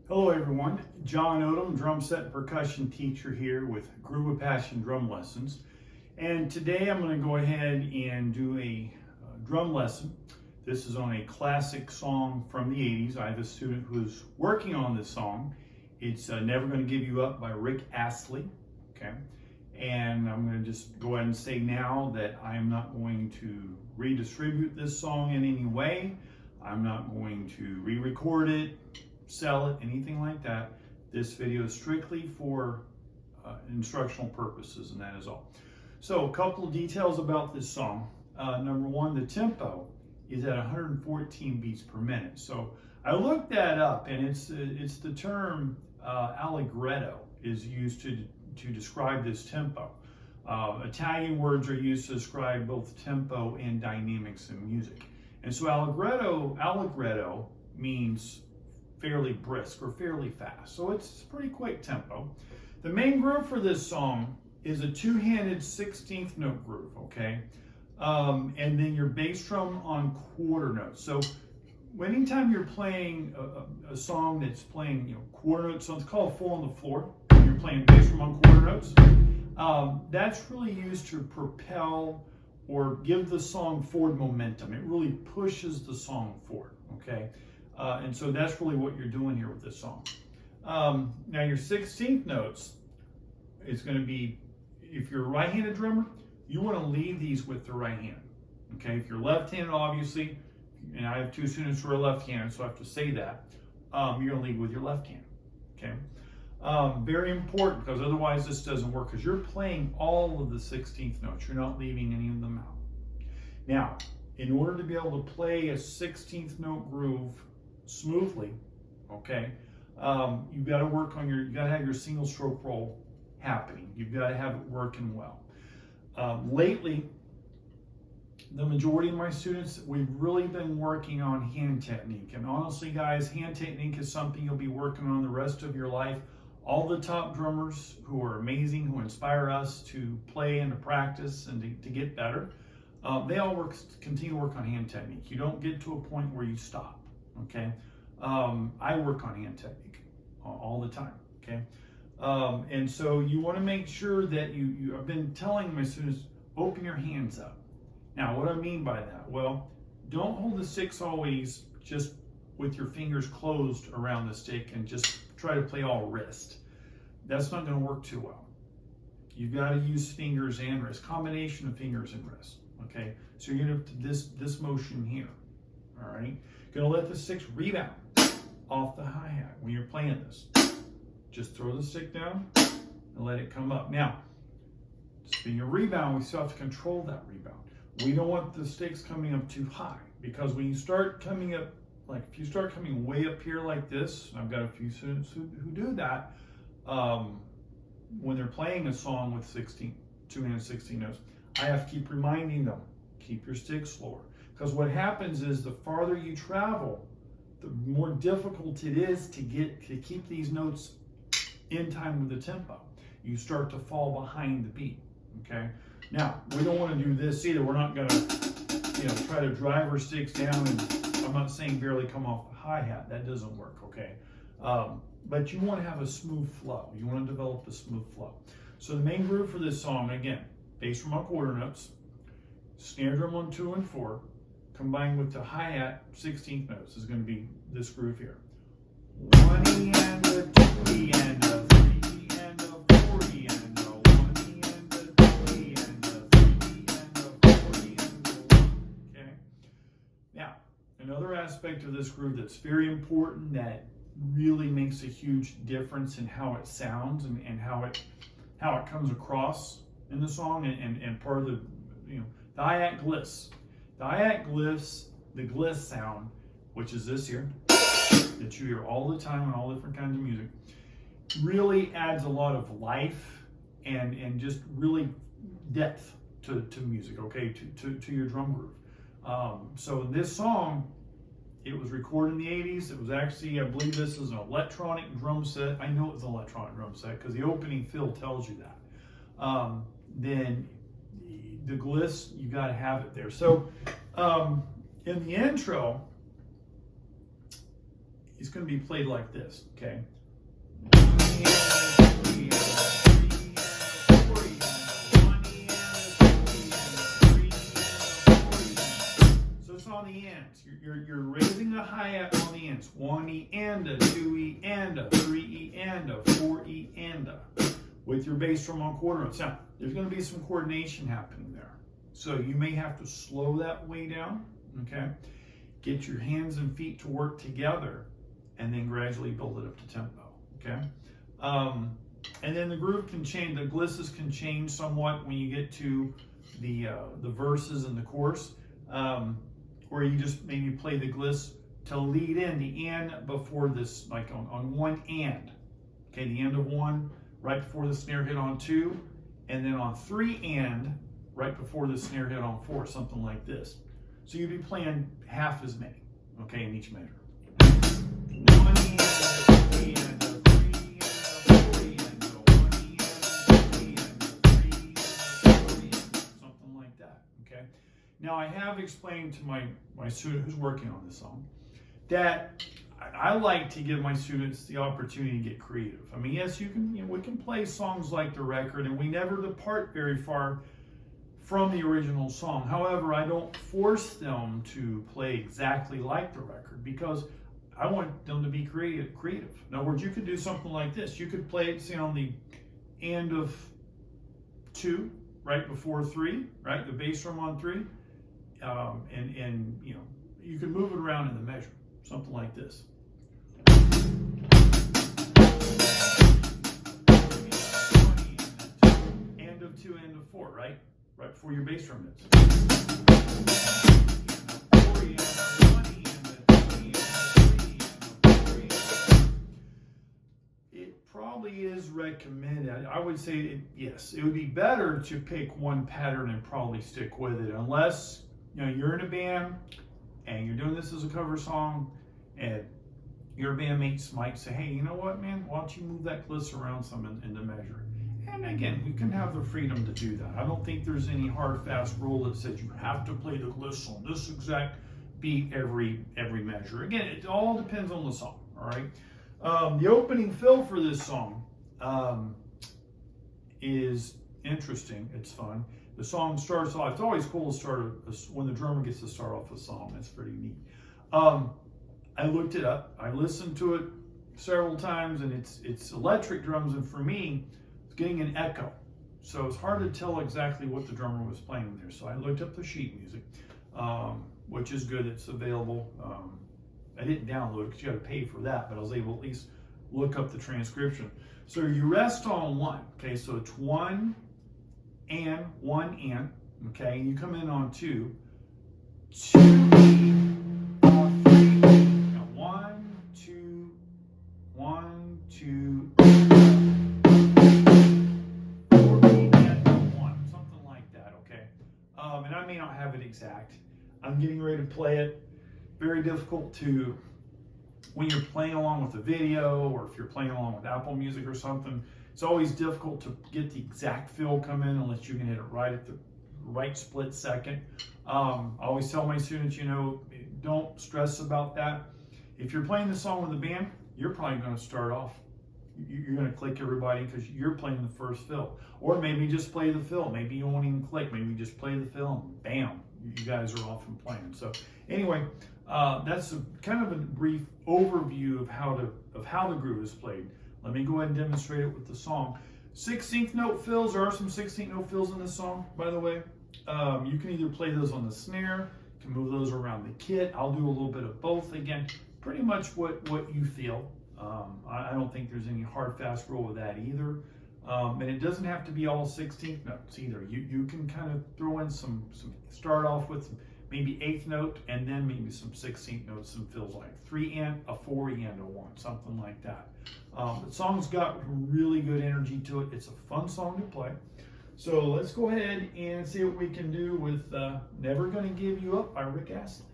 Hello everyone, John Odom, drum set and percussion teacher here with Groove of Passion drum lessons. And today I'm going to go ahead and do a drum lesson. This is on a classic song from the 80s. I have a student who's working on this song. It's Never Gonna Give You Up by Rick Astley. Okay, and I'm going to just go ahead and say now that I am not going to redistribute this song in any way. I'm not going to re-record it, sell it, anything like that. This video is strictly for instructional purposes, and that is all. So a couple of details about this song. Number one, the tempo is at 114 beats per minute. So I looked that up, and it's the term allegretto is used to describe this tempo. Italian words are used to describe both tempo and dynamics in music. And so allegretto means fairly brisk or fairly fast. So it's pretty quick tempo. The main groove for this song is a two-handed 16th note groove, okay? And then your bass drum on quarter notes. So anytime you're playing a song that's playing quarter notes, so it's called four on the floor, you're playing bass drum on quarter notes, that's really used to propel or give the song forward momentum. It really pushes the song forward, okay? And so that's really what you're doing here with this song. Now your 16th notes is going to be, if you're a right-handed drummer, you want to lead these with the right hand. Okay, if you're left-handed, obviously, and I have two students who are left-handed, so I have to say that, you're going to lead with your left hand. Okay, very important, because otherwise this doesn't work, because you're playing all of the 16th notes. You're not leaving any of them out. Now, in order to be able to play a 16th note groove smoothly, okay, you've got to work on you got to have your single stroke roll happening. You've got to have it working well. Lately, the majority of my students, we've really been working on hand technique. And honestly, guys, hand technique is something you'll be working on the rest of your life. All the top drummers who are amazing, who inspire us to play and to practice and to get better, they all continue to work on hand technique. You don't get to a point where you stop, okay? I work on hand technique all the time, okay? And so you want to make sure that I've been telling my students, open your hands up. Now, what do I mean by that? Well, don't hold the sticks always just with your fingers closed around the stick and just try to play all wrist. That's not going to work too well. You've got to use fingers and wrist, combination of fingers and wrist, okay? So you're going to have this motion here, all right? Going to let the sticks rebound off the hi-hat when you're playing this. Just throw the stick down and let it come up. Now, being a rebound, we still have to control that rebound. We don't want the sticks coming up too high, because when you start coming up, like if you start coming way up here like this, I've got a few students who do that, when they're playing a song with 216 notes, I have to keep reminding them, keep your sticks lower. Because what happens is the farther you travel, the more difficult it is to keep these notes in time with the tempo. You start to fall behind the beat, okay? Now, we don't want to do this either. We're not going to, try to drive our sticks down, and I'm not saying barely come off the hi-hat. That doesn't work, okay? But you want to have a smooth flow. You want to develop a smooth flow. So the main groove for this song, again, bass drum on quarter notes, snare drum on 2 and 4, combined with the hi-hat 16th notes is going to be this groove here. 1 E and a 2 E and a 3 E and a 4 E and a 1 E and a 2 E and a 3 E and a 4 E and a 1. Okay? Now, another aspect of this groove that's very important, that really makes a huge difference in how it sounds and how it comes across in the song, and part of the the hi-hat gliss. The hi-hat gliss, the gliss sound, which is this here, that you hear all the time in all different kinds of music, really adds a lot of life and just really depth to music, okay, to your drum groove. So this song, it was recorded in the 80s. It was actually, I believe this is an electronic drum set. I know it's an electronic drum set because the opening fill tells you that. Then the gliss, you got to have it there. So in the intro, it's going to be played like this, okay? So it's on the ends. You're raising the hi-hat on the ends. 1E and a, 2E and a, 3E and a, 4E and a, with your bass drum on quarter notes. Now, there's going to be some coordination happening there. So you may have to slow that way down, okay? Get your hands and feet to work together, and then gradually build it up to tempo, okay? And then the groove can change, the glisses can change somewhat when you get to the verses and the chorus, or you just maybe play the gliss to lead in the and before this, like on one and, okay, the end of one, right before the snare hit on 2, and then on 3 and, right before the snare hit on 4, something like this. So you'd be playing half as many, okay, in each measure. 1 and, 3 and, 3 and, 4 and, 1 and, 3 and, 3 and, 4 and, something like that, okay? Now I have explained to my student who's working on this song that I like to give my students the opportunity to get creative. I mean, yes, we can play songs like the record, and we never depart very far from the original song. However, I don't force them to play exactly like the record because I want them to be creative. In other words, you could do something like this. You could play it, say, on the end of 2, right before 3, right? The bass drum on 3, and you know, you can move it around in the measure, something like this. End of 2, end of 4, right? Right before your bass drum hits. It probably is recommended. I would say, yes, it would be better to pick one pattern and probably stick with it, unless you're in a band and you're doing this as a cover song, and your bandmates might say, hey, you know what, man, why don't you move that gliss around some in the measure? And again, you can have the freedom to do that. I don't think there's any hard, fast rule that says you have to play the gliss on this exact beat every measure. Again, it all depends on the song, all right? The opening fill for this song is interesting. It's fun. The song starts off, it's always cool to start when the drummer gets to start off a song. That's pretty neat. I looked it up. I listened to it several times, and it's electric drums, and for me, getting an echo, so it's hard to tell exactly what the drummer was playing there. So I looked up the sheet music, which is good. It's available. I didn't download it because you got to pay for that, but I was able to at least look up the transcription. So you rest on 1, okay? So it's 1 and, okay? And you come in on 2, 2, 3. Now 1, 2, 1, 2. And I may not have it exact. I'm getting ready to play it. Very difficult to, when you're playing along with a video, or if you're playing along with Apple Music or something, it's always difficult to get the exact fill come in unless you can hit it right at the right split second. I always tell my students, don't stress about that. If you're playing the song with a band, you're probably going to start off. You're going to click everybody because you're playing the first fill. Or maybe just play the fill. Maybe you won't even click. Maybe just play the fill and bam, you guys are off and playing. So anyway, that's kind of a brief overview of how the groove is played. Let me go ahead and demonstrate it with the song. 16th note fills. There are some 16th note fills in this song, by the way. You can either play those on the snare, you can move those around the kit. I'll do a little bit of both. Again, pretty much what you feel. I don't think there's any hard, fast rule with that either. And it doesn't have to be all 16th notes either. You can kind of throw in some start off with maybe 8th note, and then maybe some 16th notes, some fills like 3 and, a 4 and, a 1, something like that. The song's got really good energy to it. It's a fun song to play. So let's go ahead and see what we can do with Never Gonna Give You Up by Rick Astley.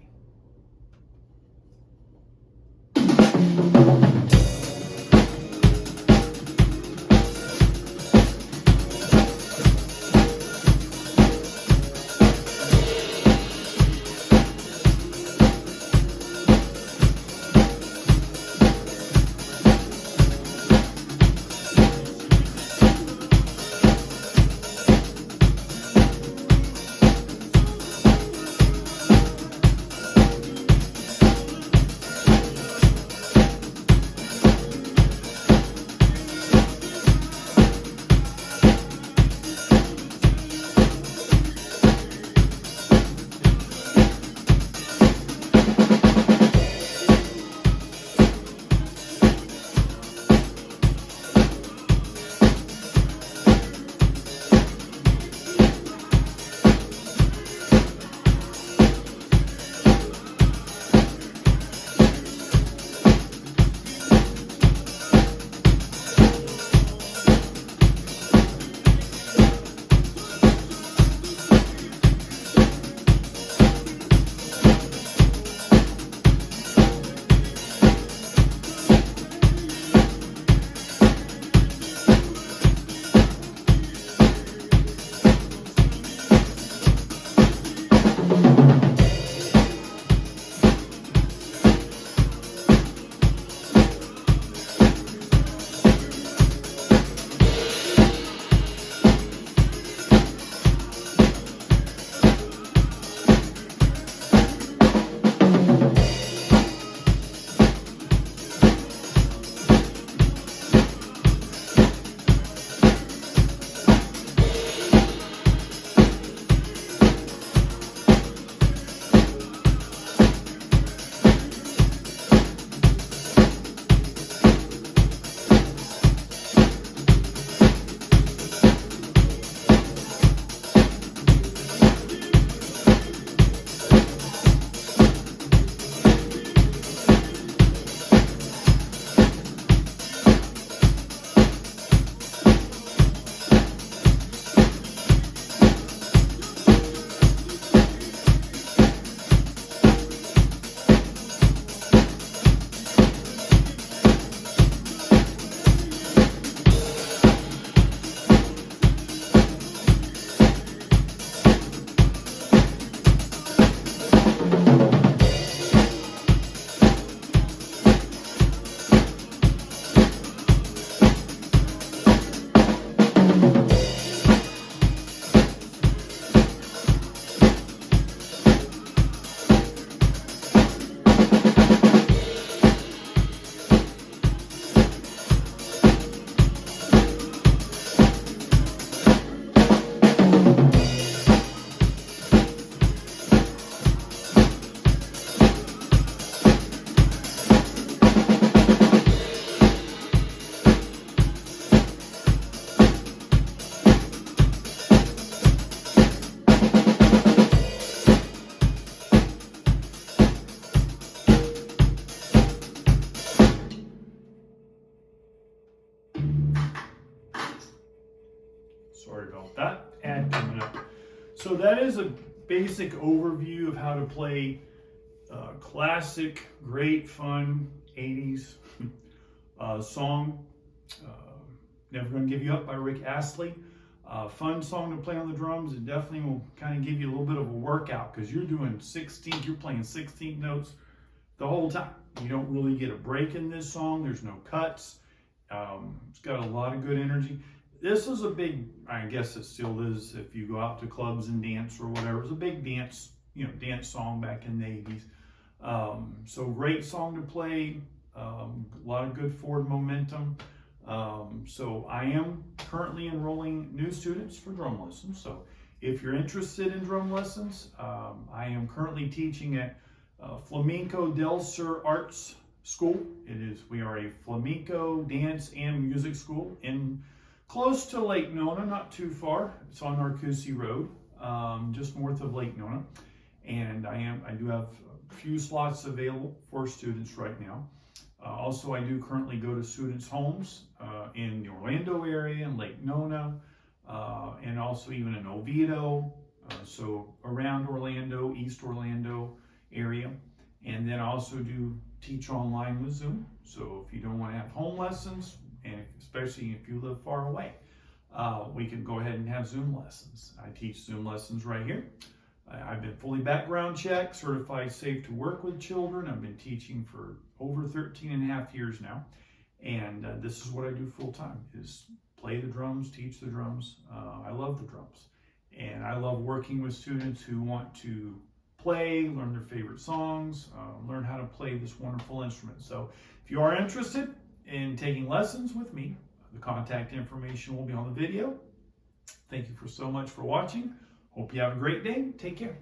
Sorry about that. Ad coming up. So that is a basic overview of how to play classic, great, fun 80s song. Never Gonna Give You Up by Rick Astley. Fun song to play on the drums. It definitely will kind of give you a little bit of a workout because you're playing 16 notes the whole time. You don't really get a break in this song. There's no cuts. It's got a lot of good energy. This is a big, I guess it still is if you go out to clubs and dance or whatever. It's a big dance, dance song back in the 80s. So great song to play. A lot of good forward momentum. So I am currently enrolling new students for drum lessons. So if you're interested in drum lessons, I am currently teaching at Flamenco del Sur Arts School. We are a flamenco dance and music school in close to Lake Nona, not too far. It's on Arcousie Road, just north of Lake Nona. And I do have a few slots available for students right now. Also, I do currently go to students' homes in the Orlando area, in Lake Nona, and also even in Oviedo, so around Orlando, East Orlando area. And then I also do teach online with Zoom. So if you don't want to have home lessons, and especially if you live far away, we can go ahead and have Zoom lessons. I teach Zoom lessons right here. I've been fully background checked, certified safe to work with children. I've been teaching for over 13 and a half years now. And this is what I do full time, is play the drums, teach the drums. I love the drums. And I love working with students who want to play, learn their favorite songs, learn how to play this wonderful instrument. So if you are interested in taking lessons with me, the contact information will be on the video. Thank you so much for watching. Hope you have a great day. Take care.